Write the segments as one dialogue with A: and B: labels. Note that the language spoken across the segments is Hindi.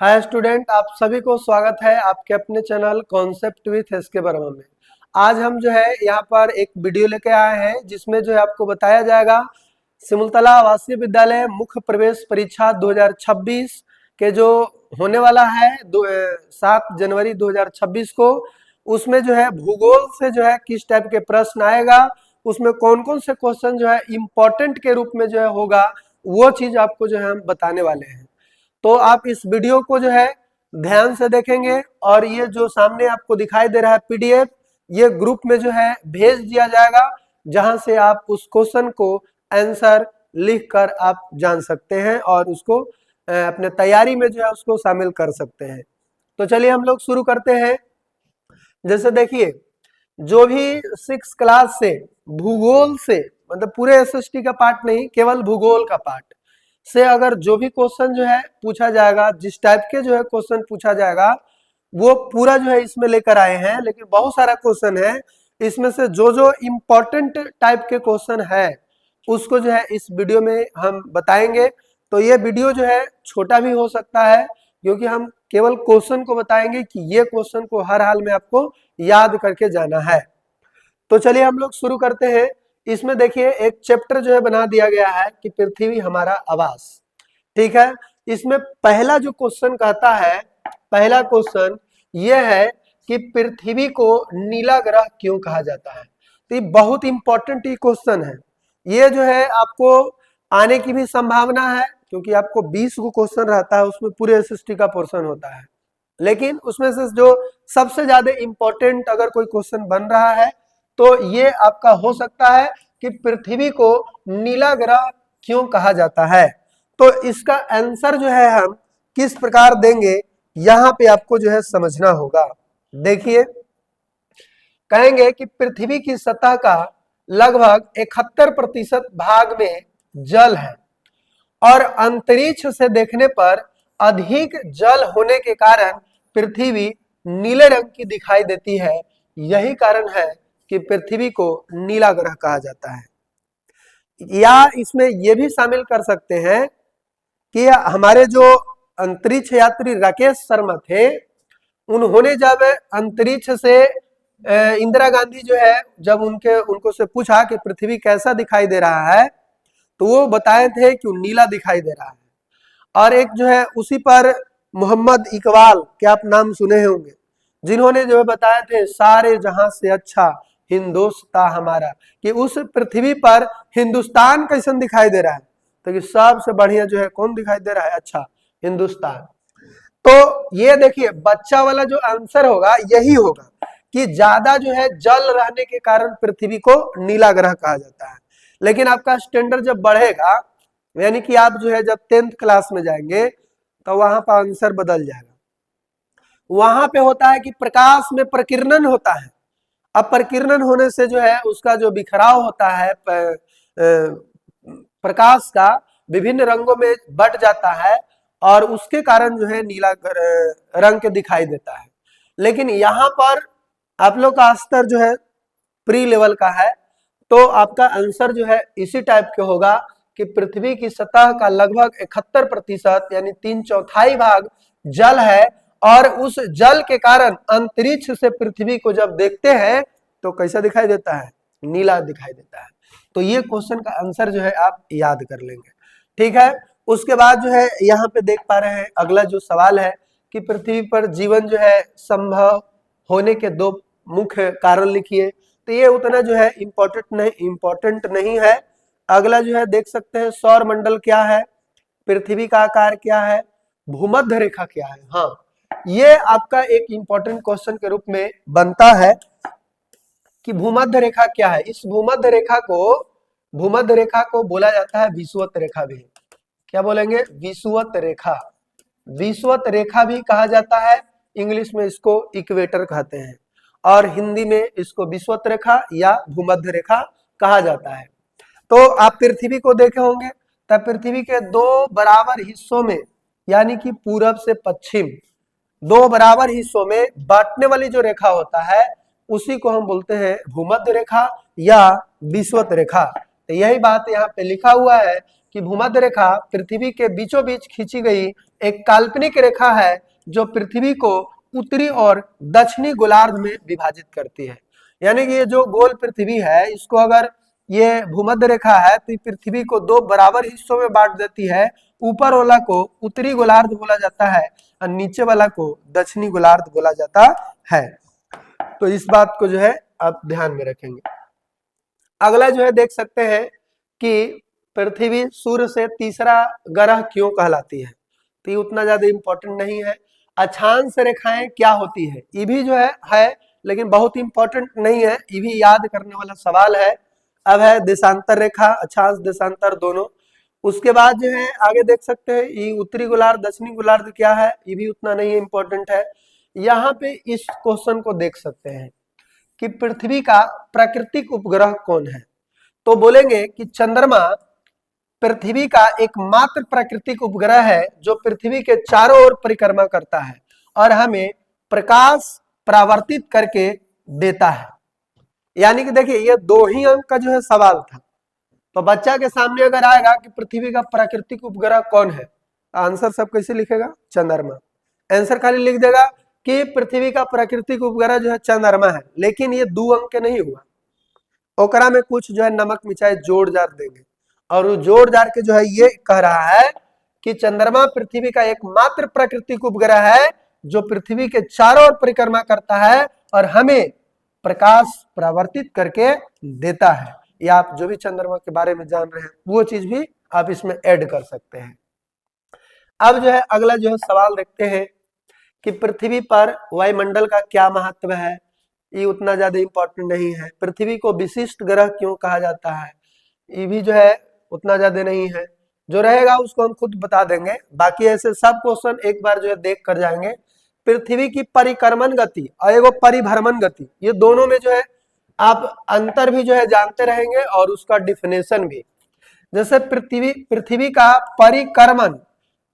A: हाय स्टूडेंट, आप सभी को स्वागत है आपके अपने channel concept with S K Verma में। आज हम जो है यहाँ पर एक वीडियो लेके आए हैं जिसमें जो है आपको बताया जाएगा सिमुलतला आवासीय विद्यालय मुख्य प्रवेश परीक्षा 2026 के जो होने वाला है 7 जनवरी 2026 को। उसमें जो है भूगोल से जो है किस टाइप के प्रश्न आएगा, उसमें कौन कौन से क्वेश्चन जो है इम्पोर्टेंट के रूप में जो है होगा, वो चीज आपको जो है हम बताने वाले हैं। तो आप इस वीडियो को जो है ध्यान से देखेंगे और ये जो सामने आपको दिखाई दे रहा है पीडीएफ, ये ग्रुप में जो है भेज दिया जाएगा, जहां से आप उस क्वेश्चन को आंसर लिखकर आप जान सकते हैं और उसको अपने तैयारी में जो है उसको शामिल कर सकते हैं। तो चलिए हम लोग शुरू करते हैं। जैसे देखिए, जो भी 6 क्लास से भूगोल से, मतलब पूरे एसएसटी का पार्ट नहीं, केवल भूगोल का पार्ट से अगर जो भी क्वेश्चन जो है पूछा जाएगा, जिस टाइप के जो है क्वेश्चन पूछा जाएगा, वो पूरा जो है इसमें लेकर आए हैं। लेकिन बहुत सारा क्वेश्चन है, इसमें से जो जो इम्पोर्टेंट टाइप के क्वेश्चन है उसको जो है इस वीडियो में हम बताएंगे। तो ये वीडियो जो है छोटा भी हो सकता है, क्योंकि हम केवल क्वेश्चन को बताएंगे कि ये क्वेश्चन को हर हाल में आपको याद करके जाना है। तो चलिए हम लोग शुरू करते हैं। इसमें देखिए एक चैप्टर जो है बना दिया गया है कि पृथ्वी हमारा आवास। ठीक है, इसमें पहला जो क्वेश्चन कहता है, पहला क्वेश्चन यह है कि पृथ्वी को नीला ग्रह क्यों कहा जाता है। तो ये बहुत इंपॉर्टेंट ही क्वेश्चन है। ये जो है आपको आने की भी संभावना है, क्योंकि आपको 20 को क्वेश्चन रहता है, उसमें पूरे एसएसटी का पोर्शन होता है। लेकिन उसमें से जो सबसे ज्यादा इंपॉर्टेंट अगर कोई क्वेश्चन बन रहा है तो ये आपका हो सकता है कि पृथ्वी को नीला ग्रह क्यों कहा जाता है। तो इसका आंसर जो है हम किस प्रकार देंगे, यहां पे आपको जो है समझना होगा। देखिए, कहेंगे कि पृथ्वी की सतह का लगभग 71% भाग में जल है और अंतरिक्ष से देखने पर अधिक जल होने के कारण पृथ्वी नीले रंग की दिखाई देती है। यही कारण है कि पृथ्वी को नीला ग्रह कहा जाता है। या इसमें यह भी शामिल कर सकते हैं कि हमारे जो अंतरिक्ष यात्री राकेश शर्मा थे, उन्होंने जब अंतरिक्ष से इंदिरा गांधी जो है जब उनको से पूछा कि पृथ्वी कैसा दिखाई दे रहा है, तो वो बताए थे कि वो नीला दिखाई दे रहा है। और एक जो है उसी पर मोहम्मद इकबाल के आप नाम सुने होंगे, जिन्होंने जो है बताए थे सारे जहां से अच्छा हिंदुस्तान हमारा, कि उस पृथ्वी पर हिंदुस्तान कैसन दिखाई दे रहा है, तो कि सबसे बढ़िया जो है कौन दिखाई दे रहा है, अच्छा हिंदुस्तान। तो ये देखिए बच्चा वाला जो आंसर होगा यही होगा कि ज्यादा जो है जल रहने के कारण पृथ्वी को नीला ग्रह कहा जाता है। लेकिन आपका स्टैंडर्ड जब बढ़ेगा, यानी कि आप जो है जब 10th क्लास में जाएंगे, तो वहां पर आंसर बदल जाएगा। वहां पे होता है कि प्रकाश में प्रकीर्णन होता है। अब प्रकीर्णन होने से जो है उसका जो बिखराव होता है प्रकाश का विभिन्न रंगों में बट जाता है और उसके कारण जो है नीला रंग के दिखाई देता है। लेकिन यहाँ पर आप लोग का स्तर जो है प्री लेवल का है, तो आपका आंसर जो है इसी टाइप के होगा कि पृथ्वी की सतह का लगभग 71% यानी 3/4 भाग जल है और उस जल के कारण अंतरिक्ष से पृथ्वी को जब देखते हैं तो कैसा दिखाई देता है, नीला दिखाई देता है। तो ये क्वेश्चन का आंसर जो है आप याद कर लेंगे। ठीक है, उसके बाद जो है यहाँ पे देख पा रहे हैं अगला जो सवाल है कि पृथ्वी पर जीवन जो है संभव होने के 2 मुख्य कारण लिखिए। तो ये उतना जो है इम्पोर्टेंट नहीं है। अगला जो है देख सकते हैं सौर मंडल क्या है, पृथ्वी का आकार क्या है, भूमध्य रेखा क्या है। हाँ, ये आपका एक इंपॉर्टेंट क्वेश्चन के रूप में बनता है कि भूमध्य रेखा क्या है। इस भूमध्य रेखा को बोला जाता है विषुवत रेखा भी। क्या बोलेंगे, विषुवत रेखा। विषुवत रेखा भी कहा जाता है, इंग्लिश में इसको इक्वेटर कहते हैं और हिंदी में इसको विषुवत रेखा या भूमध्य रेखा कहा जाता है। तो आप पृथ्वी को देखे होंगे, तब पृथ्वी के 2 बराबर हिस्सों में, यानी कि पूरब से पश्चिम 2 बराबर हिस्सों में बांटने वाली जो रेखा होता है उसी को हम बोलते हैं भूमध्य रेखा या विषुवत रेखा। तो यही बात यहाँ पे लिखा हुआ है कि भूमध्य रेखा पृथ्वी के बीचों बीच खींची गई एक काल्पनिक रेखा है जो पृथ्वी को उत्तरी और दक्षिणी गोलार्ध में विभाजित करती है। यानी कि ये जो गोल पृथ्वी है, इसको अगर ये भूमध्य रेखा है तो पृथ्वी को दो बराबर हिस्सों में बांट देती है। ऊपर वाला को उत्तरी गोलार्ध बोला जाता है और नीचे वाला को दक्षिणी गोलार्ध बोला जाता है। तो इस बात को जो है आप ध्यान में रखेंगे। अगला जो है देख सकते हैं कि पृथ्वी सूर्य से तीसरा ग्रह क्यों कहलाती है, तो ये उतना ज्यादा इंपॉर्टेंट नहीं है। अक्षांश रेखाएं क्या होती है, ये भी जो है लेकिन बहुत इंपॉर्टेंट नहीं है, ये भी याद करने वाला सवाल है। अब है देशांतर रेखा, अक्षांश देशांतर दोनों। उसके बाद जो है आगे देख सकते हैं ये उत्तरी गोलार्ध दक्षिणी गोलार्ध क्या है, ये भी उतना नहीं इंपॉर्टेंट है। यहाँ पे इस क्वेश्चन को देख सकते हैं कि पृथ्वी का प्राकृतिक उपग्रह कौन है, तो बोलेंगे कि चंद्रमा पृथ्वी का एकमात्र प्राकृतिक उपग्रह है जो पृथ्वी के चारों ओर परिक्रमा करता है और हमें प्रकाश परावर्तित करके देता है। यानी कि देखिए ये 2 ही अंक का जो है सवाल था, तो बच्चा के सामने अगर आएगा कि पृथ्वी का प्राकृतिक उपग्रह कौन है, आंसर सब कैसे लिखेगा, चंद्रमा। आंसर खाली लिख देगा कि पृथ्वी का प्राकृतिक उपग्रह जो है चंद्रमा है, लेकिन ये 2 अंक के नहीं हुआ, ओकरा में कुछ जो है नमक मिचाई जोड़ जाड़ देंगे और वो जोड़ जाड़ के जो है ये कह रहा है कि चंद्रमा पृथ्वी का एकमात्र प्राकृतिक उपग्रह है जो पृथ्वी के चारों ओर परिक्रमा करता है और हमें प्रकाश परावर्तित करके देता है। या आप जो भी चंद्रमा के बारे में जान रहे हैं वो चीज भी आप इसमें ऐड कर सकते हैं। अब जो है अगला जो है सवाल देखते हैं कि पृथ्वी पर वायुमंडल का क्या महत्व है, ये उतना ज्यादा इंपॉर्टेंट नहीं है। पृथ्वी को विशिष्ट ग्रह क्यों कहा जाता है, ये भी जो है उतना ज्यादा नहीं है, जो रहेगा उसको हम खुद बता देंगे। बाकी ऐसे सब क्वेश्चन एक बार जो है देख कर जाएंगे। पृथ्वी की परिक्रमण गति और एगो परिभ्रमण गति, ये दोनों में जो है आप अंतर भी जो है जानते रहेंगे और उसका डिफिनेशन भी। जैसे पृथ्वी का परिक्रमण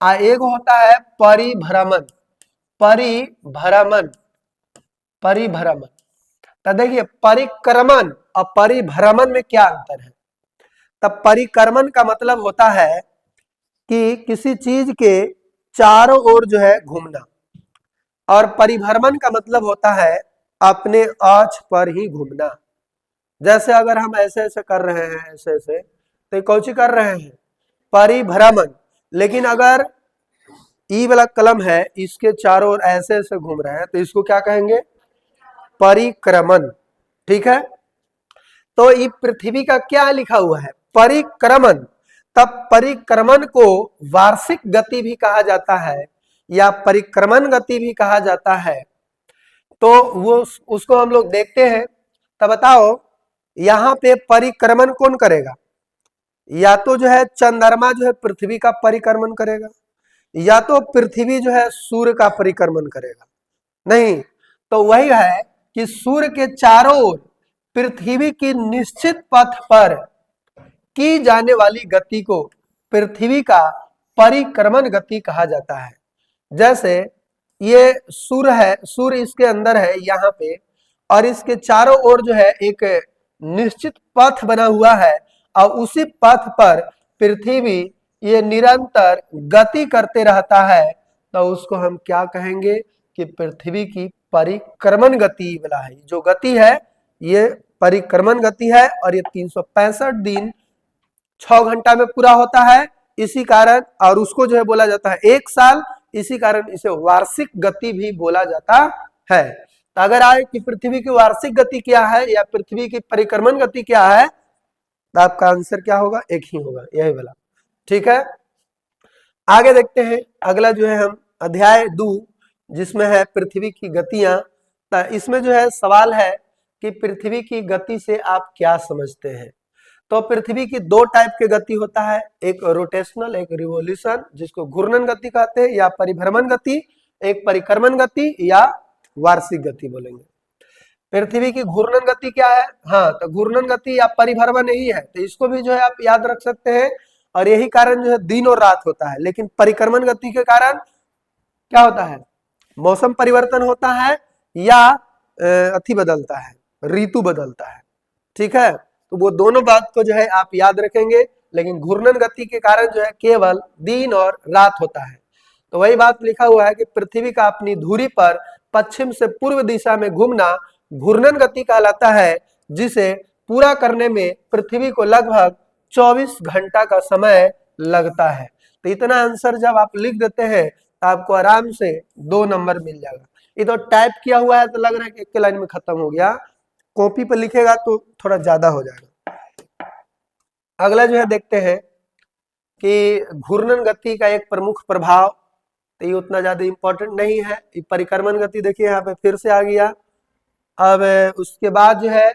A: एक होता है परिभ्रमण, परिभ्रमण परिभ्रमण। तो देखिए परिक्रमण और परिभ्रमण में क्या अंतर है। तब परिक्रमण का मतलब होता है कि किसी चीज के चारों ओर जो है घूमना, और परिभ्रमण का मतलब होता है अपने अक्ष पर ही घूमना। जैसे अगर हम ऐसे ऐसे कर रहे हैं, ऐसे ऐसे, तो कौन सी कर रहे हैं, परिभ्रमण। लेकिन अगर ई वाला कलम है, इसके चारों ओर ऐसे ऐसे घूम रहे हैं, तो इसको क्या कहेंगे, परिक्रमण। ठीक है, तो ये पृथ्वी का क्या लिखा हुआ है, परिक्रमण। तब परिक्रमण को वार्षिक गति भी कहा जाता है या परिक्रमण गति भी कहा जाता है। तो वो उसको हम लोग देखते हैं। तब बताओ यहाँ पे परिक्रमण कौन करेगा, या तो जो है चंद्रमा जो है पृथ्वी का परिक्रमण करेगा, या तो पृथ्वी जो है सूर्य का परिक्रमण करेगा। नहीं, तो वही है कि सूर्य के चारों ओर पृथ्वी की निश्चित पथ पर की जाने वाली गति को पृथ्वी का परिक्रमण गति कहा जाता है। जैसे ये सूर्य है, सूर्य इसके अंदर है यहाँ पे, और इसके चारों ओर जो है एक निश्चित पथ बना हुआ है और उसी पथ पर पृथ्वी ये निरंतर गति करते रहता है, तो उसको हम क्या कहेंगे कि पृथ्वी की परिक्रमण गति वाला है। जो गति है ये परिक्रमण गति है और ये 365 दिन 6 घंटा में पूरा होता है, इसी कारण, और उसको जो है बोला जाता है 1 साल, इसी कारण इसे वार्षिक गति भी बोला जाता है। तो अगर आए कि पृथ्वी की वार्षिक गति क्या है या पृथ्वी की परिक्रमण गति क्या है, तो आपका आंसर क्या होगा, एक ही होगा, यही वाला। ठीक है, आगे देखते हैं। अगला जो है हम अध्याय 2 जिसमें है पृथ्वी की गतियां। तो इसमें जो है सवाल है कि पृथ्वी की गति से आप क्या समझते हैं। तो पृथ्वी की 2 टाइप के गति होता है, एक रोटेशनल, एक रिवोल्यूशन, जिसको घूर्णन गति कहते हैं या परिभ्रमण गति, एक परिक्रमण गति या वार्षिक गति बोलेंगे। पृथ्वी की घूर्णन गति क्या है, हाँ, तो घूर्णन गति या परिभ्रमण ही है, तो इसको भी जो है आप याद रख सकते हैं। और यही कारण जो है दिन और रात होता है। लेकिन परिक्रमण गति के कारण क्या होता है, मौसम परिवर्तन होता है या अति बदलता है, ऋतु बदलता है। ठीक है, तो वो दोनों बात को जो है आप याद रखेंगे। लेकिन घूर्णन गति के कारण जो है केवल दिन और रात होता है। तो वही बात लिखा हुआ है कि पृथ्वी का अपनी धुरी पर पश्चिम से पूर्व दिशा में घूमना घूर्णन गति कहलाता है, जिसे पूरा करने में पृथ्वी को लगभग 24 घंटा का समय लगता है। तो इतना आंसर जब आप लिख देते हैं तो आपको आराम से 2 नंबर मिल जाएगा। ये तो टाइप किया हुआ है तो लग रहा है कि एक लाइन में खत्म हो गया, कॉपी पर लिखेगा तो थोड़ा ज्यादा हो जाएगा। अगला जो है देखते हैं कि घूर्णन गति का एक प्रमुख प्रभाव, तो ये उतना ज्यादा इंपॉर्टेंट नहीं है। ये परिक्रमण गति देखिए यहाँ पे फिर से आ गया। अब उसके बाद जो है,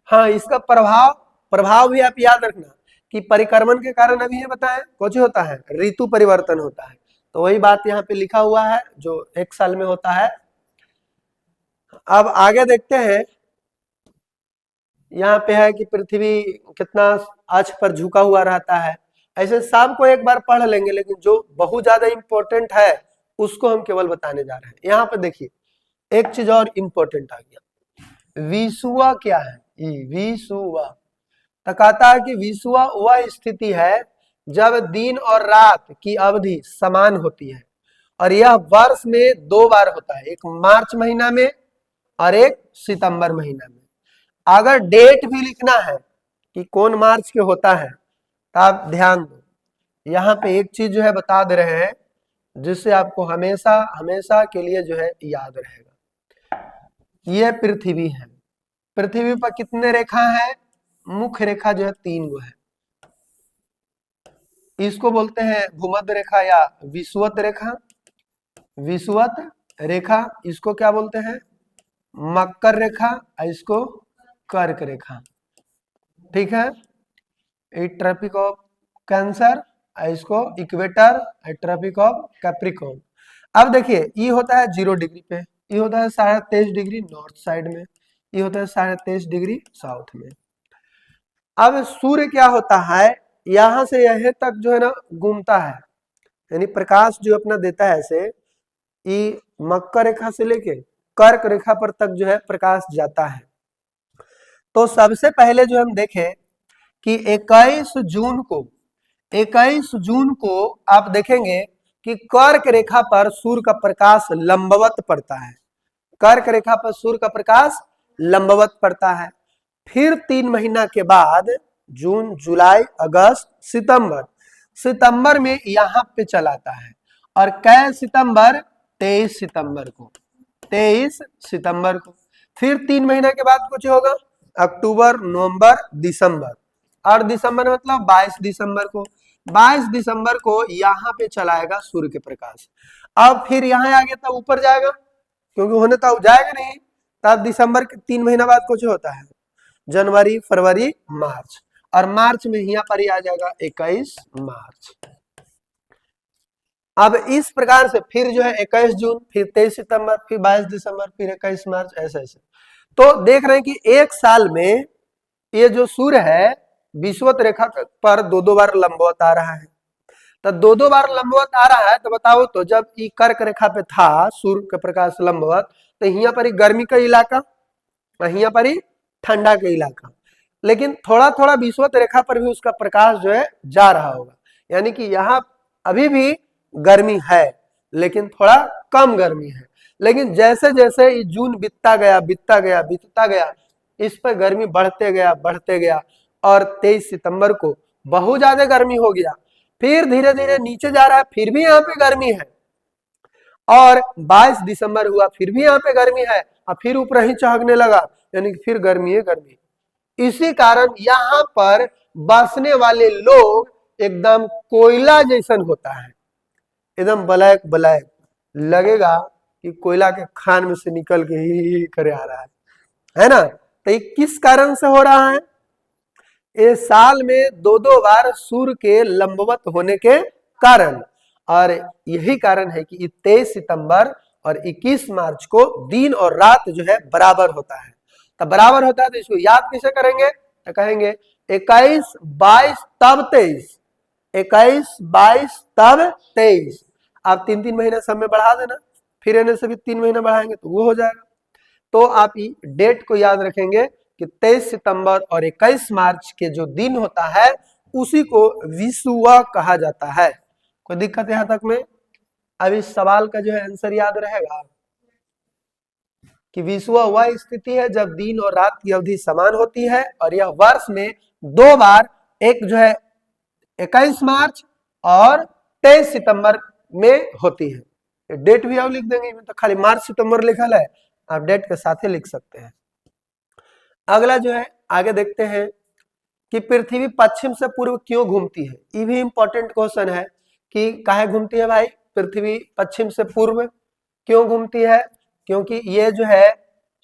A: हाँ, इसका प्रभाव भी आप याद रखना कि परिक्रमण के कारण अभी ये बताएं कुछ होता है, ऋतु परिवर्तन होता है। तो वही बात यहाँ पे लिखा हुआ है जो 1 साल में होता है। अब आगे देखते हैं, यहाँ पे है कि पृथ्वी कितना अक्ष पर झुका हुआ रहता है। ऐसे शाम को एक बार पढ़ लेंगे, लेकिन जो बहुत ज्यादा इंपॉर्टेंट है उसको हम केवल बताने जा रहे हैं। यहाँ पे देखिए एक चीज और इंपॉर्टेंट आ गया, विषुवा क्या है? विषुवा तो कहता है कि विषुवा वह स्थिति है जब दिन और रात की अवधि समान होती है, और यह वर्ष में 2 बार होता है, एक मार्च महीना में और एक सितंबर महीना में। अगर डेट भी लिखना है कि कौन मार्च के होता है तो आप ध्यान दो, यहाँ पे एक चीज जो है बता दे रहे हैं जिससे आपको हमेशा हमेशा के लिए जो है याद रहेगा। ये पृथ्वी है, पृथ्वी पर कितने रेखा है? मुख्य रेखा जो है 3 गो है। इसको बोलते हैं भूमध्य रेखा या विषुवत रेखा। विषुवत रेखा इसको क्या बोलते हैं? मकर रेखा, इसको कर्क रेखा। ठीक है, ट्रॉपिक ऑफ कैंसर, इसको इक्वेटर, ट्रॉपिक ऑफ कैप्रिकॉर्न। अब देखिए ये होता है 0 डिग्री पे, ये होता है 23.5 डिग्री नॉर्थ साइड में, ये होता है 23.5 डिग्री साउथ में। अब सूर्य क्या होता है, यहां से यहीं तक जो है ना घूमता है, यानी प्रकाश जो अपना देता है ऐसे, ये मकर रेखा से लेके कर्क रेखा पर तक जो है प्रकाश जाता है। तो सबसे पहले जो हम देखें कि 21 जून को आप देखेंगे कि कर्क रेखा पर सूर्य का प्रकाश लंबवत पड़ता है। कर्क रेखा पर सूर्य का प्रकाश लंबवत पड़ता है। फिर 3 महीना के बाद जून, जुलाई, अगस्त, सितंबर में यहाँ पे चलाता है। और कै सितंबर? 23 सितंबर को, 23 सितंबर को। फिर 3 महीना के बाद कुछ होगा, अक्टूबर, नवंबर, दिसंबर, और दिसंबर मतलब 22 दिसंबर को। 22 दिसंबर को यहाँ पे चलाएगा सूर्य के प्रकाश। अब फिर यहाँ आगे तब ऊपर जाएगा, क्योंकि होने तो जाएगा नहीं, तब दिसंबर के 3 महीना बाद कुछ होता है, जनवरी, फरवरी, मार्च, और मार्च में यहाँ पर ही आ जाएगा 21 मार्च। अब इस प्रकार से फिर जो है 21 जून, फिर 23 सितंबर, फिर 22 दिसंबर, फिर 21 मार्च, ऐसे ऐसे। तो देख रहे हैं कि 1 साल में ये जो सूर्य है विषुवत रेखा पर 2-2 बार लंबवत आ रहा है। तो 2-2 बार लंबवत आ रहा है, तो बताओ तो जब ये कर्क रेखा पे था सूर्य का प्रकाश लंबवत, तो यहाँ पर ही गर्मी का इलाका, यहाँ पर ही ठंडा का इलाका, लेकिन थोड़ा थोड़ा विषुवत रेखा पर भी उसका प्रकाश जो है जा रहा होगा, यानी कि यहाँ अभी भी गर्मी है लेकिन थोड़ा कम गर्मी है। लेकिन जैसे जैसे ये जून बीतता गया, इस पर गर्मी बढ़ते गया, और 23 सितंबर को बहुत ज्यादा गर्मी हो गया। फिर धीरे धीरे नीचे जा रहा है, फिर भी यहाँ पे गर्मी है, और 22 दिसंबर हुआ, फिर भी यहाँ पे गर्मी है, और फिर ऊपर ही चहकने लगा, यानी कि फिर गर्मी है गर्मी। इसी कारण यहाँ पर बसने वाले लोग एकदम कोयला जैसन होता है, एकदम ब्लैक ब्लैक लगेगा कि कोयला के खान में से निकल के ही करे आ रहा है ना। तो ये किस कारण से हो रहा है? ये साल में 2-2 बार सूर्य के लंबवत होने के कारण, और यही कारण है कि 23 सितंबर और 21 मार्च को दिन और रात जो है बराबर होता है। तो बराबर होता है तो इसको याद कैसे करेंगे? तो कहेंगे 21, 22 तब 23, 21, 22 तब 23। आप 3-3 महीने समय बढ़ा देना, फिर इन्हें से भी 3 महीने बढ़ाएंगे तो वो हो जाएगा। तो आप डेट को याद रखेंगे कि 23 सितंबर और 21 मार्च के जो दिन होता है उसी को विषुवा कहा जाता है। कोई दिक्कत यहां तक में? अब इस सवाल का जो है आंसर याद रहेगा कि विश्व वह स्थिति है जब दिन और रात की अवधि समान होती है और यह वर्ष में 2 बार, एक जो है 21 मार्च और 23 सितंबर में होती है। डेट भी आप लिख देंगे, तो खाली मार्च सितंबर लिखल है, आप डेट के साथ ही लिख सकते हैं। अगला जो है आगे देखते हैं कि पृथ्वी पश्चिम से पूर्व क्यों घूमती है। ये भी इंपॉर्टेंट क्वेश्चन है कि काहे घूमती है भाई पृथ्वी पश्चिम से पूर्व क्यों घूमती है? क्योंकि ये जो है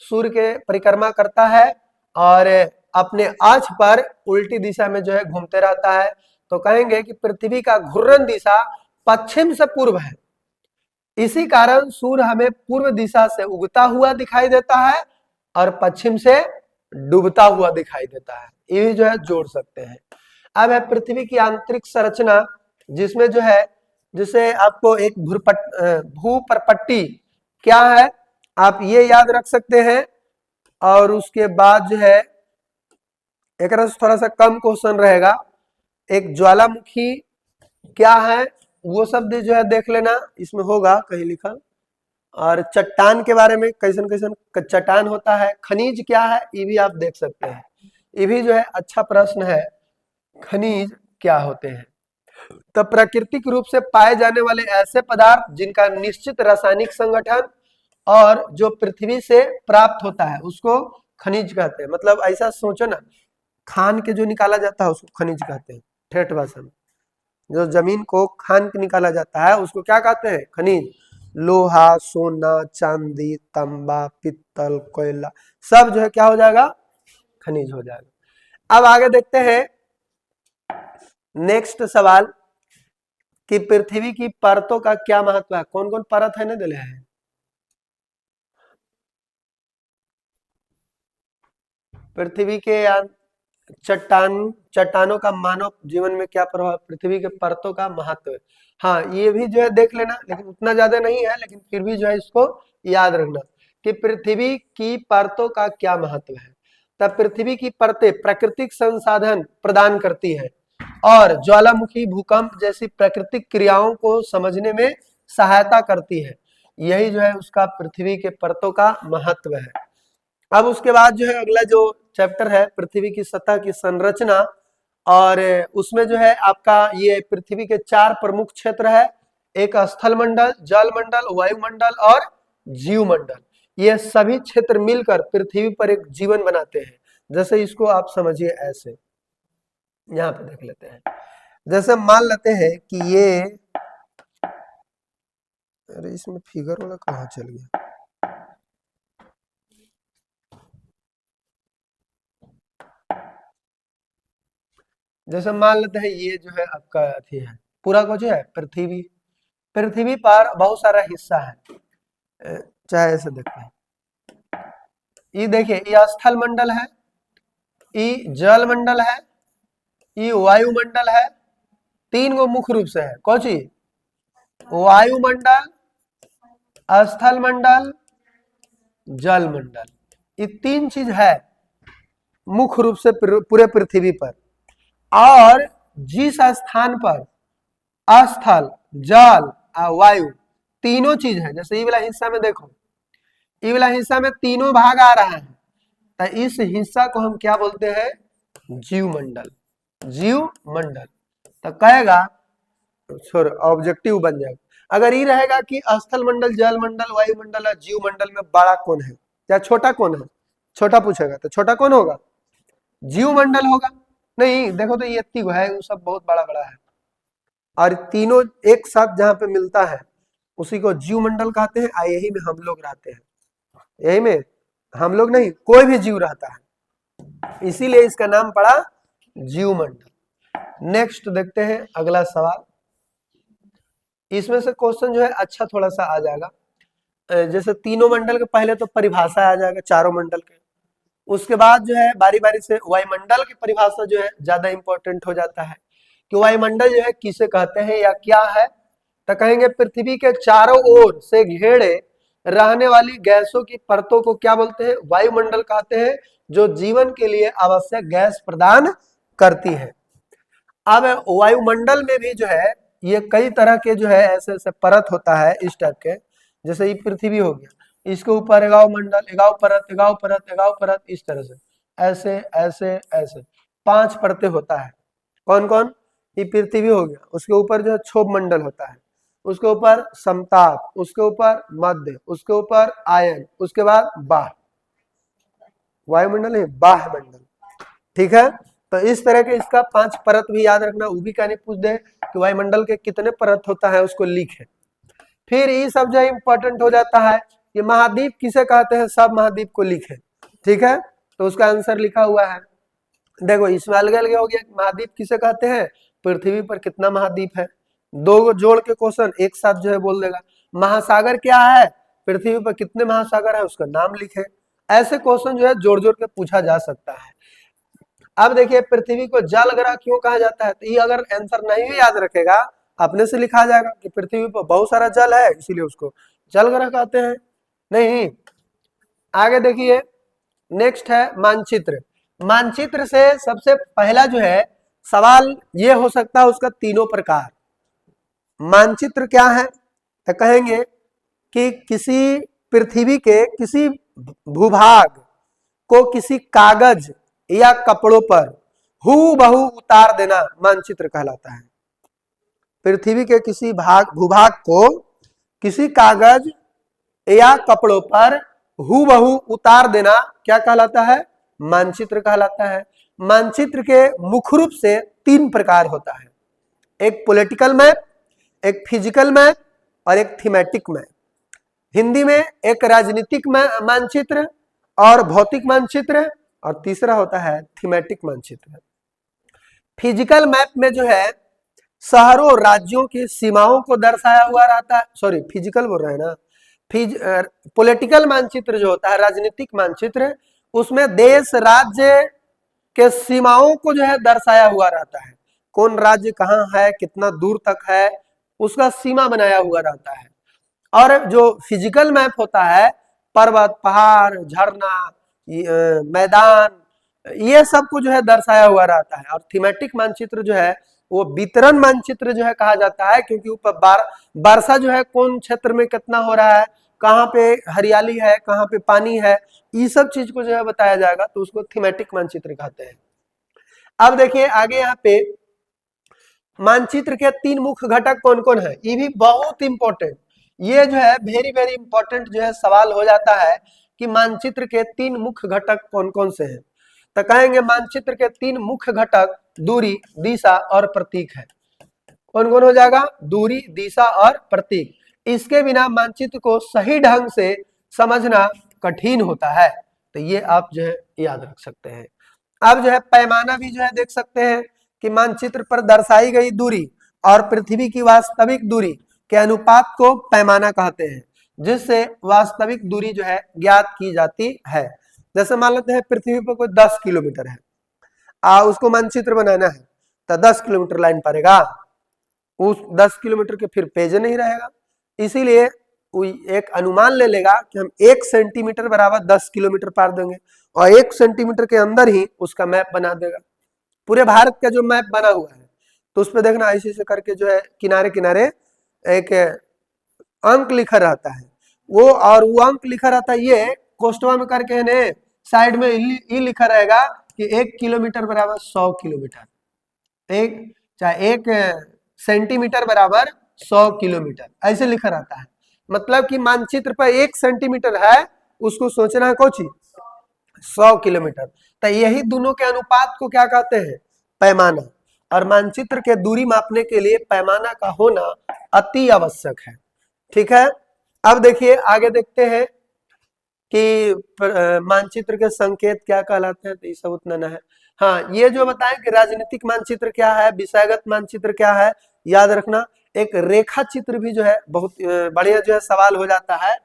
A: सूर्य के परिक्रमा करता है और अपने अक्ष पर उल्टी दिशा में जो है घूमते रहता है। तो कहेंगे कि पृथ्वी का घूर्णन दिशा पश्चिम से पूर्व है, इसी कारण सूर्य हमें पूर्व दिशा से उगता हुआ दिखाई देता है और पश्चिम से डूबता हुआ दिखाई देता है। ये भी जो है जोड़ सकते हैं। अब है पृथ्वी की आंतरिक संरचना, जिसमें जो है जिसे आपको एक भूपरपट्टी क्या है आप ये याद रख सकते हैं। और उसके बाद जो है एक थोड़ा सा कम क्वेश्चन रहेगा, एक ज्वालामुखी क्या है वो शब्द जो है देख लेना, इसमें होगा कहीं लिखा। और चट्टान के बारे में कैसन कैसन चट्टान होता है, खनिज क्या है ये भी आप देख सकते हैं। ये भी जो है अच्छा प्रश्न है, खनिज क्या होते हैं। तो प्राकृतिक रूप से पाए जाने वाले ऐसे पदार्थ जिनका निश्चित रासायनिक संगठन और जो पृथ्वी से प्राप्त होता है उसको खनिज कहते हैं। मतलब ऐसा सोचो ना, खान के जो निकाला जाता है उसको खनिज कहते हैं ठेठ भाषा में। जो जमीन को खान के निकाला जाता है उसको क्या कहते हैं? खनिज। लोहा, सोना, चांदी, तांबा, पित्तल, कोयला सब जो है क्या हो जाएगा? खनिज हो जाएगा। अब आगे देखते हैं नेक्स्ट सवाल कि पृथ्वी की परतों का क्या महत्व है। कौन कौन परत है ना दिले हैं? पृथ्वी के चट्टानों का मानव जीवन में क्या प्रभाव, पृथ्वी के परतों का महत्व है। हाँ ये भी जो है देख लेना, लेकिन उतना ज्यादा नहीं है, लेकिन फिर भी जो है इसको याद रखना कि पृथ्वी की परतों का क्या महत्व है। तब पृथ्वी की परतें प्राकृतिक संसाधन प्रदान करती है और ज्वालामुखी, भूकंप जैसी प्राकृतिक क्रियाओं को समझने में सहायता करती है। यही जो है उसका पृथ्वी के परतों का महत्व है। अब उसके बाद जो है अगला जो चैप्टर है पृथ्वी की सतह की संरचना, और उसमें जो है आपका ये पृथ्वी के 4 प्रमुख क्षेत्र है, एक स्थल मंडल, जल मंडल, वायुमंडल और जीवमंडल। ये सभी क्षेत्र मिलकर पृथ्वी पर एक जीवन बनाते हैं। जैसे इसको आप समझिए ऐसे, यहाँ पे देख लेते हैं। जैसे मान लेते हैं कि ये, अरे इसमें फिगर वाला कहाँ चल गया? जैसे मान लेते हैं ये जो है आपका अथी है, पूरा को जो है पृथ्वी, पृथ्वी पर बहुत सारा हिस्सा है, चाहे ऐसे देखते हैं। ये देखिए ये स्थल मंडल है, ये जल मंडल है, ये वायुमंडल है। 3 गो मुख्य रूप से है। कौन सी? वायुमंडल, स्थल मंडल, जल मंडल। ये 3 चीज है मुख्य रूप से पूरे पृथ्वी पर। और जिस स्थान पर स्थल, जल और वायु तीनों चीज है, जैसे ये वाला हिस्सा में देखो, ये वाला हिस्सा में तीनों भाग आ रहा है, तो इस हिस्सा को हम क्या बोलते हैं? जीवमंडल। जीवमंडल तो कहेगा, छोड़ ऑब्जेक्टिव बन जाएगा। अगर ये रहेगा कि स्थल मंडल, जल मंडल, वायुमंडल और जीवमंडल में बड़ा कौन है या छोटा कौन है, छोटा पूछेगा तो छोटा कौन होगा? जीवमंडल होगा। नहीं देखो तो ये तीन है, वो सब बहुत बड़ा बड़ा है, और तीनों एक साथ जहां पे मिलता है उसी को जीवमंडल कहते हैं। यही में हम लोग रहते हैं, यही में हम लोग नहीं कोई भी जीव रहता है, इसीलिए इसका नाम पड़ा जीवमंडल। नेक्स्ट देखते हैं अगला सवाल। इसमें से क्वेश्चन जो है अच्छा थोड़ा सा आ जाएगा। जैसे तीनों मंडल के पहले तो परिभाषा आ जाएगा चारों मंडल के, उसके बाद जो है बारी बारी से वायुमंडल की परिभाषा जो है ज्यादा इंपॉर्टेंट हो जाता है कि वायुमंडल जो है किसे कहते हैं या क्या है। तो कहेंगे पृथ्वी के चारों ओर से घेरे रहने वाली गैसों की परतों को क्या बोलते हैं? वायुमंडल कहते हैं, जो जीवन के लिए आवश्यक गैस प्रदान करती है। अब वायुमंडल में भी जो है ये कई तरह के जो है ऐसे ऐसे परत होता है इस टाइप के, जैसे ये पृथ्वी हो गया, इसके ऊपर 11 मंडल, 11 परत, 11 परत, 11 परत, इस तरह से ऐसे ऐसे ऐसे 5 परतें होता है। कौन कौन? ये पृथ्वी हो गया, उसके ऊपर जो है क्षोभ मंडल होता है, उसके ऊपर समताप, उसके ऊपर मध्य, उसके ऊपर आयन, उसके बाद बाह्य, वायुमंडल है बाह्य मंडल। ठीक है, तो इस तरह के इसका 5 परत भी याद रखना। वो भी कहने पूछ दे कि वायुमंडल के कितने परत होता है, उसको लिखे। फिर ये सब जो इंपॉर्टेंट हो जाता है, ये महाद्वीप किसे कहते हैं, सब महाद्वीप को लिखे। ठीक है, तो उसका आंसर लिखा हुआ है, देखो इसमें अलग अलग हो गया। महाद्वीप किसे कहते हैं, पृथ्वी पर कितना महाद्वीप है, दो जोड़ के क्वेश्चन एक साथ जो है बोल देगा। महासागर क्या है, पृथ्वी पर कितने महासागर है, उसका नाम लिखे। ऐसे क्वेश्चन जो है जोड़ जोड़ के पूछा जा सकता है। अब देखिए पृथ्वी को जल ग्रह क्यों कहा जाता है, तो ये अगर आंसर नहीं भी याद रखेगा अपने से लिखा जाएगा कि पृथ्वी पर बहुत सारा जल है इसीलिए उसको जल ग्रह कहते हैं। नहीं, आगे देखिए नेक्स्ट है मानचित्र। मानचित्र से सबसे पहला जो है सवाल ये हो सकता है उसका तीनों प्रकार। मानचित्र क्या है, तो कहेंगे कि किसी पृथ्वी के किसी भूभाग को किसी कागज या कपड़ों पर हूबहू उतार देना मानचित्र कहलाता है। पृथ्वी के किसी भूभाग को किसी कागज या कपड़ों पर हूबहू उतार देना क्या कहलाता है, मानचित्र कहलाता है। मानचित्र के मुख्य रूप से 3 प्रकार होता है, एक पॉलिटिकल मैप, एक फिजिकल मैप और एक थीमेटिक मैप। हिंदी में एक राजनीतिक मानचित्र और भौतिक मानचित्र, और तीसरा होता है थीमेटिक मानचित्र। फिजिकल मैप में जो है शहरों राज्यों की सीमाओं को दर्शाया हुआ रहता है, सॉरी फिजिकल बोल रहे हैं ना, पॉलिटिकल मानचित्र जो होता है राजनीतिक मानचित्र, उसमें देश राज्य के सीमाओं को जो है दर्शाया हुआ रहता है, कौन राज्य कहाँ है, कितना दूर तक है, उसका सीमा बनाया हुआ रहता है। और जो फिजिकल मैप होता है पर्वत, पहाड़, झरना, मैदान, ये सब को जो है दर्शाया हुआ रहता है। और थीमेटिक मानचित्र जो है वो वितरण मानचित्र जो है कहा जाता है, क्योंकि ऊपर वर्षा जो है कौन क्षेत्र में कितना हो रहा है, कहाँ पे हरियाली है, कहाँ पे पानी है, ये सब चीज को जो है बताया जाएगा, तो उसको थीमेटिक मानचित्र कहते हैं। अब देखिए आगे यहाँ पे मानचित्र के 3 मुख्य घटक कौन कौन है, ये भी बहुत इंपॉर्टेंट, ये जो है वेरी वेरी इंपॉर्टेंट जो है सवाल हो जाता है कि मानचित्र के 3 मुख्य घटक कौन कौन से हैं। तो कहेंगे मानचित्र के 3 मुख्य घटक दूरी, दिशा और प्रतीक है। कौन कौन हो जाएगा, दूरी, दिशा और प्रतीक। इसके बिना मानचित्र को सही ढंग से समझना कठिन होता है, तो ये आप जो है याद रख सकते हैं। अब जो है पैमाना भी जो है देख सकते हैं कि मानचित्र पर दर्शाई गई दूरी और पृथ्वी की वास्तविक दूरी के अनुपात को पैमाना कहते हैं, जिससे वास्तविक दूरी जो है ज्ञात की जाती है। जैसे मान लेते हैं पृथ्वी पर कोई 10 किलोमीटर है, उसको मानचित्र बनाना है तो 10 किलोमीटर लाइन पड़ेगा, उस 10 किलोमीटर के फिर पेज नहीं रहेगा, इसीलिए एक अनुमान ले लेगा कि हम 1 सेंटीमीटर बराबर 10 किलोमीटर पार देंगे, और 1 सेंटीमीटर के अंदर ही उसका मैप बना देगा। पूरे भारत का जो मैप बना हुआ है तो उस पर देखना ऐसे ऐसे करके जो है किनारे किनारे एक अंक लिखा रहता है, वो और वो अंक लिखा रहता है, ये कोष्टवा में करके ने साइड में ये लिखा रहेगा कि 1 किलोमीटर बराबर 100 किलोमीटर, एक चाहे 1 सेंटीमीटर बराबर 100 किलोमीटर, ऐसे लिखा रहता है। मतलब कि मानचित्र पर 1 सेंटीमीटर है, उसको सोचना है कोची 100 किलोमीटर, तो यही दोनों के अनुपात को क्या कहते हैं, पैमाना। और मानचित्र के दूरी मापने के लिए पैमाना का होना अति आवश्यक है। ठीक है, अब देखिए आगे देखते हैं कि मानचित्र के संकेत क्या कहलाते हैं, तो ये सब उतना ना है। हाँ, ये जो बताएं कि राजनीतिक मानचित्र क्या है, विषयगत मानचित्र क्या है, याद रखना। एक रेखा चित्र भी जो है बहुत बढ़िया जो है सवाल हो जाता है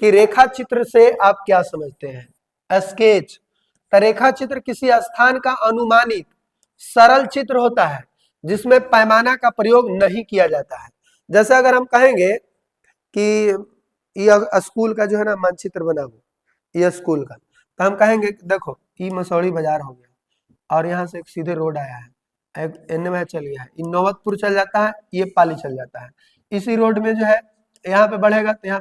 A: कि रेखा चित्र से आप क्या समझते हैं। स्केच, तो रेखा चित्र किसी स्थान का अनुमानित सरल चित्र होता है जिसमें पैमाना का प्रयोग नहीं किया जाता है। जैसे अगर हम कहेंगे कि ये स्कूल का जो है ना मानचित्र बना हुआ, ये स्कूल का, तो हम कहेंगे देखो ये मसौड़ी बाजार हो गया और यहाँ से एक सीधे रोड आया है, एनएमआई चल गया है, नौबतपुर चल जाता है, ये पाली चल जाता है। इसी रोड में जो है यहाँ पे बढ़ेगा तो यहाँ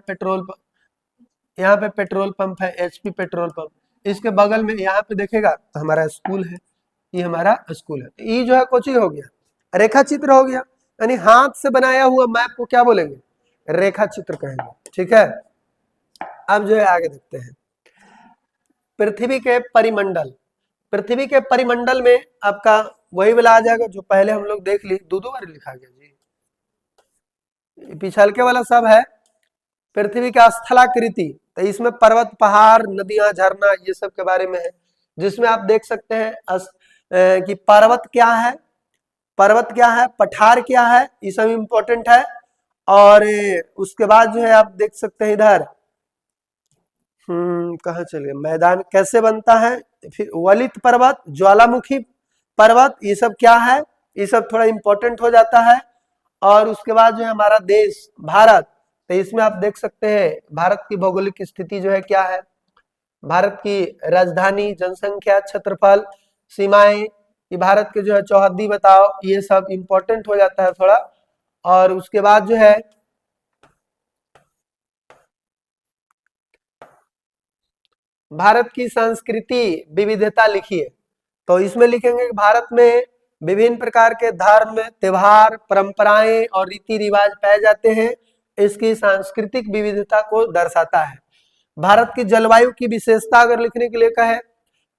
A: पे पेट्रोल पंप है, एचपी पेट्रोल पंप। इसके बगल में यहाँ पे देखेगा तो हमारा स्कूल है, ये हमारा स्कूल है। ये जो है कोची हो गया, रेखा चित्र हो गया, यानी हाथ से बनाया हुआ मैप को क्या बोलेंगे, रेखा चित्र कहेंगे। ठीक है, अब जो है आगे देखते हैं पृथ्वी के परिमंडल। पृथ्वी के परिमंडल में आपका वही वाला आ जाएगा जो पहले हम लोग देख ली, दो बार लिखा गया जी, पिछल के वाला सब है पृथ्वी का स्थलाकृति। तो इसमें पर्वत, पहाड़, नदियां, झरना ये सब के बारे में है, जिसमें आप देख सकते हैं कि पर्वत क्या है, पठार क्या है, ये सब इंपॉर्टेंट है। और उसके बाद जो है आप देख सकते हैं इधर कहाँ चलिए, मैदान कैसे बनता है, फिर वलित पर्वत, ज्वालामुखी पर्वत, ये सब क्या है, ये सब थोड़ा इंपॉर्टेंट हो जाता है। और उसके बाद जो है हमारा देश भारत, तो इसमें आप देख सकते हैं भारत की भौगोलिक स्थिति जो है क्या है, भारत की राजधानी, जनसंख्या, क्षेत्रफल, सीमाएं, ये भारत के जो है चौहद्दी बताओ, ये सब इंपॉर्टेंट हो जाता है थोड़ा। और उसके बाद जो है भारत की संस्कृति विविधता लिखिए, तो इसमें लिखेंगे कि भारत में विभिन्न प्रकार के धर्म, त्योहार, परंपराएं और रीति रिवाज पाए जाते हैं, इसकी सांस्कृतिक विविधता को दर्शाता है। भारत की जलवायु की विशेषता अगर लिखने के लिए कहे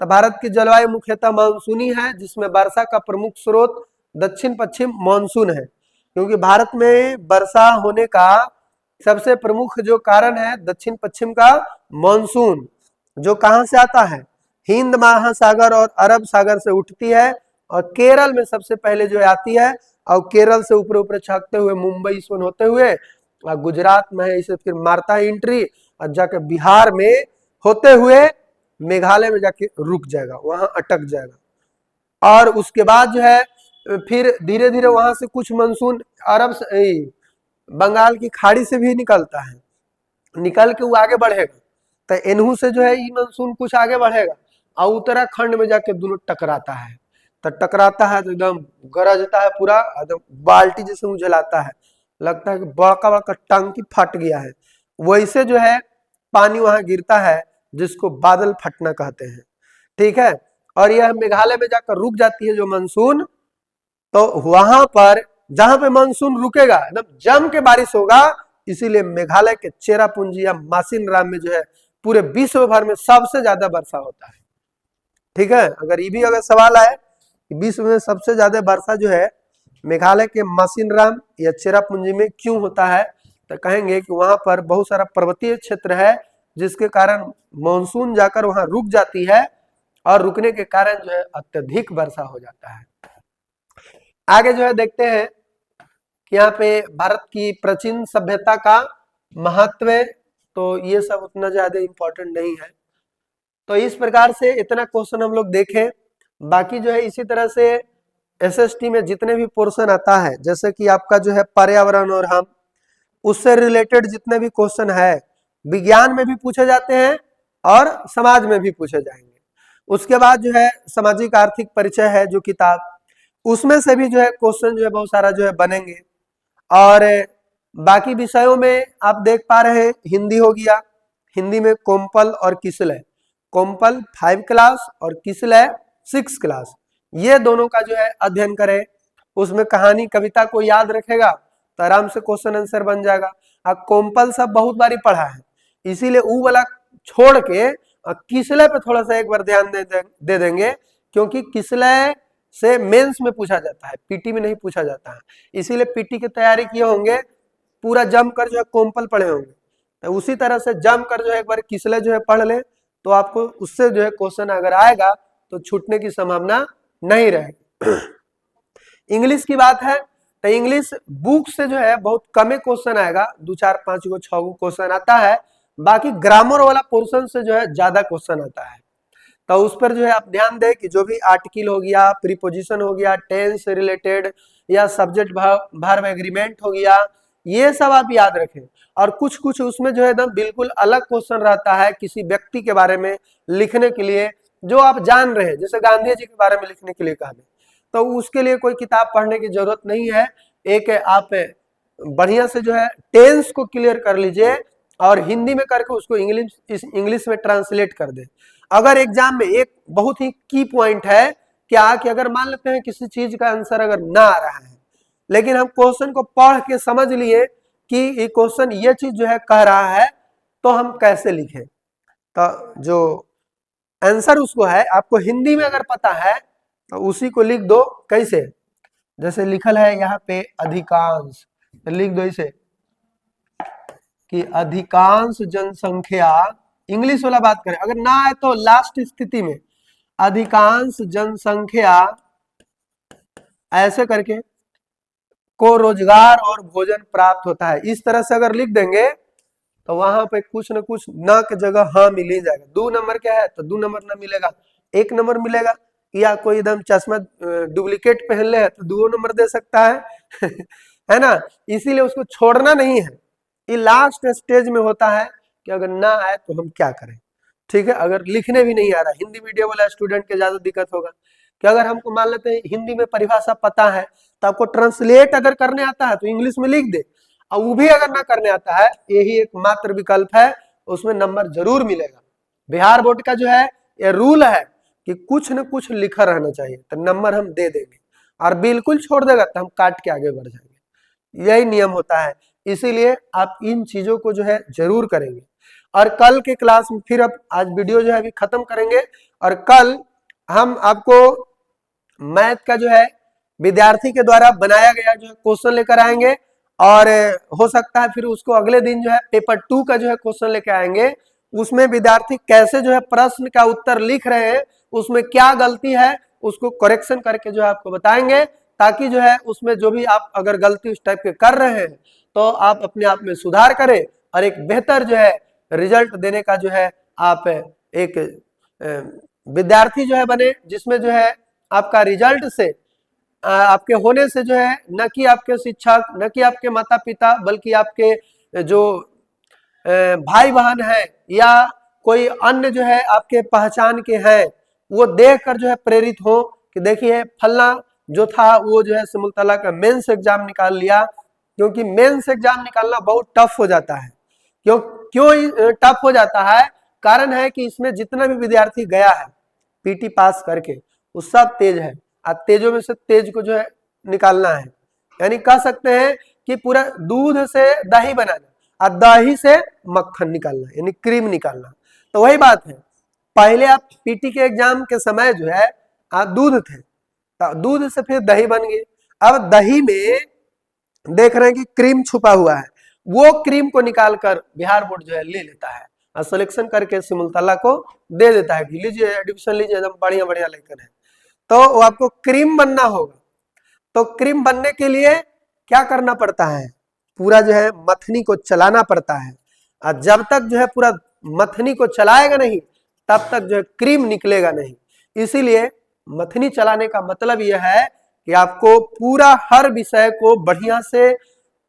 A: तो भारत की जलवायु मुख्यतः मानसूनी है, जिसमें वर्षा का प्रमुख स्रोत दक्षिण पश्चिम मानसून है, क्योंकि भारत में वर्षा होने का सबसे प्रमुख जो कारण है दक्षिण पश्चिम का मानसून, जो कहां से आता है, हिंद महासागर और अरब सागर से उठती है और केरल में सबसे पहले जो आती है, और केरल से ऊपर ऊपर छाकते हुए मुंबई सोन होते हुए और गुजरात में है, इसे फिर मारता है एंट्री और जाके बिहार में होते हुए मेघालय में जाके रुक जाएगा, वहां अटक जाएगा। और उसके बाद जो है फिर धीरे धीरे वहां से कुछ मानसून अरब बंगाल की खाड़ी से भी निकलता है, निकल के वो आगे बढ़ेगा, तो एनहू से जो है ये मानसून कुछ आगे बढ़ेगा और उत्तराखंड में जाके दोनों टकराता है। तो टकराता है तो एकदम गरजता है, पूरा एकदम बाल्टी जैसे उझलाता है, लगता है कि बड़का बड़का टंकी फट गया है, वैसे जो है पानी वहां गिरता है, जिसको बादल फटना कहते हैं। ठीक है, और यह मेघालय में जाकर रुक जाती है जो मानसून, तो वहां पर जहां पे मानसून रुकेगा एकदम जम के बारिश होगा, इसीलिए मेघालय के चेरापूंजी या मासिनराम में जो है पूरे विश्व भर में सबसे ज्यादा वर्षा होता है। ठीक है, अगर ये भी अगर सवाल आए कि विश्व में सबसे ज्यादा वर्षा जो है मेघालय के मासिनराम या चेरापूंजी में क्यों होता है, तो कहेंगे कि वहां पर बहुत सारा पर्वतीय क्षेत्र है, जिसके कारण मानसून जाकर वहां रुक जाती है और रुकने के कारण जो है अत्यधिक वर्षा हो जाता है। आगे जो है देखते हैं कि यहाँ पे भारत की प्राचीन सभ्यता का महत्व, तो ये सब उतना ज्यादा इंपॉर्टेंट नहीं है। तो इस प्रकार से इतना क्वेश्चन हम लोग देखें। बाकी जो है इसी तरह से एसएसटी में जितने भी पोर्शन आता है, जैसे कि आपका जो है पर्यावरण और हम, उससे रिलेटेड जितने भी क्वेश्चन है विज्ञान में भी पूछे जाते हैं और समाज में भी पूछे जाएंगे। उसके बाद जो है सामाजिक आर्थिक परिचय है जो किताब, उसमें से भी जो है क्वेश्चन जो है बहुत सारा जो है बनेंगे। और बाकी विषयों में आप देख पा रहे हैं हिंदी हो गया, हिंदी में कोम्पल और किसलय, कोम्पल 5 क्लास और किसलय 6 क्लास, ये दोनों का जो है अध्ययन करें। उसमें कहानी कविता को याद रखेगा तो आराम से क्वेश्चन आंसर बन जाएगा। अब कोम्पल सब बहुत बारी पढ़ा है, इसीलिए वो वाला छोड़ के किसलय पे थोड़ा सा एक बार ध्यान दे देंगे, क्योंकि किसलय से मेंस में पूछा जाता है, पीटी में नहीं पूछा जाता है, इसीलिए पीटी की तैयारी किए होंगे, पूरा जम कर जो है कोम्पल पढ़े होंगे, तो उसी तरह से जम कर जो है एक बार किसलय जो है पढ़ ले, तो आपको उससे जो है क्वेश्चन अगर आएगा तो छूटने की संभावना नहीं रहेगी। इंग्लिश की बात है तो इंग्लिश बुक से जो है बहुत कम क्वेश्चन आएगा, 2 4 5 गो 6 गो क्वेश्चन आता है, बाकी ग्रामर वाला पोर्शन से जो है ज्यादा क्वेश्चन आता है। तो उस पर जो है आप ध्यान दें कि जो भी आर्टिकल हो गया, प्रीपोजिशन हो गया, टेंस से रिलेटेड या सब्जेक्ट वर्ब एग्रीमेंट हो गया, ये सब आप याद रखें। और कुछ कुछ उसमें जो है एकदम बिल्कुल अलग क्वेश्चन रहता है किसी व्यक्ति के बारे में लिखने के लिए जो आप जान रहे हैं, जैसे गांधी जी के बारे में लिखने के लिए कहा, तो उसके लिए कोई किताब पढ़ने की जरूरत नहीं है। एक आप बढ़िया से जो है टेंस को क्लियर कर लीजिए और हिंदी में करके उसको इंग्लिश में ट्रांसलेट कर दे। अगर एग्जाम में एक बहुत ही की पॉइंट है क्या कि अगर मान लेते हैं किसी चीज का आंसर अगर ना आ रहा है, लेकिन हम क्वेश्चन को पढ़ के समझ लिए कि ये क्वेश्चन ये चीज जो है कह रहा है, तो हम कैसे लिखें। तो जो आंसर उसको है आपको हिंदी में अगर पता है तो उसी को लिख दो। कैसे, जैसे लिखल है यहाँ पे अधिकांश, तो लिख दो इसे कि अधिकांश जनसंख्या, इंग्लिश वाला बात करें, अगर ना आए तो लास्ट स्थिति में अधिकांश जनसंख्या ऐसे करके को रोजगार और भोजन प्राप्त होता है। इस तरह से अगर लिख देंगे तो वहां पे कुछ न कुछ न की जगह हाँ मिल ही जाएगा। 2 नंबर क्या है तो 2 नंबर ना मिलेगा, 1 नंबर मिलेगा, या कोई एकदम चश्मा डुप्लीकेट पहन ले है तो 2 नंबर दे सकता है है ना। इसीलिए उसको छोड़ना नहीं है। ये लास्ट स्टेज में होता है कि अगर ना आए तो हम क्या करें। ठीक है, अगर लिखने भी नहीं आ रहा, हिंदी मीडियम वाला स्टूडेंट के ज्यादा दिक्कत होगा कि अगर हमको मान लेते हैं हिंदी में परिभाषा पता है तो आपको ट्रांसलेट अगर करने आता है तो इंग्लिश में लिख दे, और वो भी अगर ना करने आता है, यही एक मात्र विकल्प है, उसमें नंबर जरूर मिलेगा। बिहार बोर्ड का जो है ये रूल है कि कुछ न कुछ लिखा रहना चाहिए, तो नंबर हम दे देंगे, और बिल्कुल छोड़ देगा तो हम काट के आगे बढ़ जाएंगे। यही नियम होता है, इसीलिए आप इन चीजों को जो है जरूर करेंगे। और कल के क्लास में फिर अब आज वीडियो जो है अभी खत्म करेंगे, और कल हम आपको मैथ का जो है विद्यार्थी के द्वारा बनाया गया जो है क्वेश्चन लेकर आएंगे, और हो सकता है फिर उसको अगले दिन जो है पेपर 2 का जो है क्वेश्चन लेकर आएंगे। उसमें विद्यार्थी कैसे जो है प्रश्न का उत्तर लिख रहे हैं, उसमें क्या गलती है उसको करेक्शन करके जो है आपको बताएंगे, ताकि जो है उसमें जो भी आप अगर गलती उस टाइप के कर रहे हैं तो आप अपने आप में सुधार करें और एक बेहतर जो है रिजल्ट देने का जो है आप एक विद्यार्थी जो है बने, जिसमें जो है आपका रिजल्ट से आपके होने से जो है न कि आपके शिक्षक, न कि आपके माता पिता, बल्कि आपके जो भाई बहन है या कोई अन्य जो है आपके पहचान के हैं, वो देखकर जो है प्रेरित हो कि देखिए फलना जो था वो जो है सिमुलतला का मेंस एग्जाम निकाल लिया। क्योंकि मेंस एग्जाम निकालना बहुत टफ हो जाता है। क्यों टफ हो जाता है, कारण है कि इसमें जितना भी विद्यार्थी गया है पीटी पास करके वो सब तेज है, और तेजों में से तेज को जो है निकालना है। यानी कह सकते हैं कि पूरा दूध से दही बनाना और दही से मक्खन निकालना, यानी क्रीम निकालना। तो वही बात है, पहले आप पीटी के एग्जाम के समय जो है दूध थे, तो दूध से फिर दही बन गई। अब दही में देख रहे हैं कि क्रीम छुपा हुआ है, वो क्रीम को निकालकर बिहार बोर्ड जो है ले लेता है और सिलेक्शन करके सिमुलतला को दे देता है कि लीजिए एडमिशन लीजिए, एकदम बढ़िया बढ़िया लेकर है। तो वो आपको क्रीम बनना होगा, तो क्रीम बनने के लिए क्या करना पड़ता है, पूरा जो है मथनी को चलाना पड़ता है, और जब तक जो है पूरा मथनी को चलाएगा नहीं तब तक जो है क्रीम निकलेगा नहीं। इसीलिए मथनी चलाने का मतलब यह है कि आपको पूरा हर विषय को बढ़िया से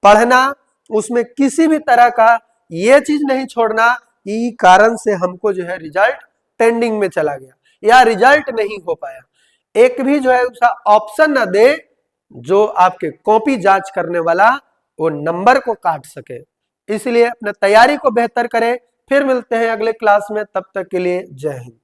A: पढ़ना, उसमें किसी भी तरह का ये चीज नहीं छोड़ना कि कारण से हमको जो है रिजल्ट पेंडिंग में चला गया या रिजल्ट नहीं हो पाया। एक भी जो है उसका ऑप्शन ना दे जो आपके कॉपी जांच करने वाला वो नंबर को काट सके। इसलिए अपने तैयारी को बेहतर करें। फिर मिलते हैं अगले क्लास में, तब तक के लिए जय हिंद।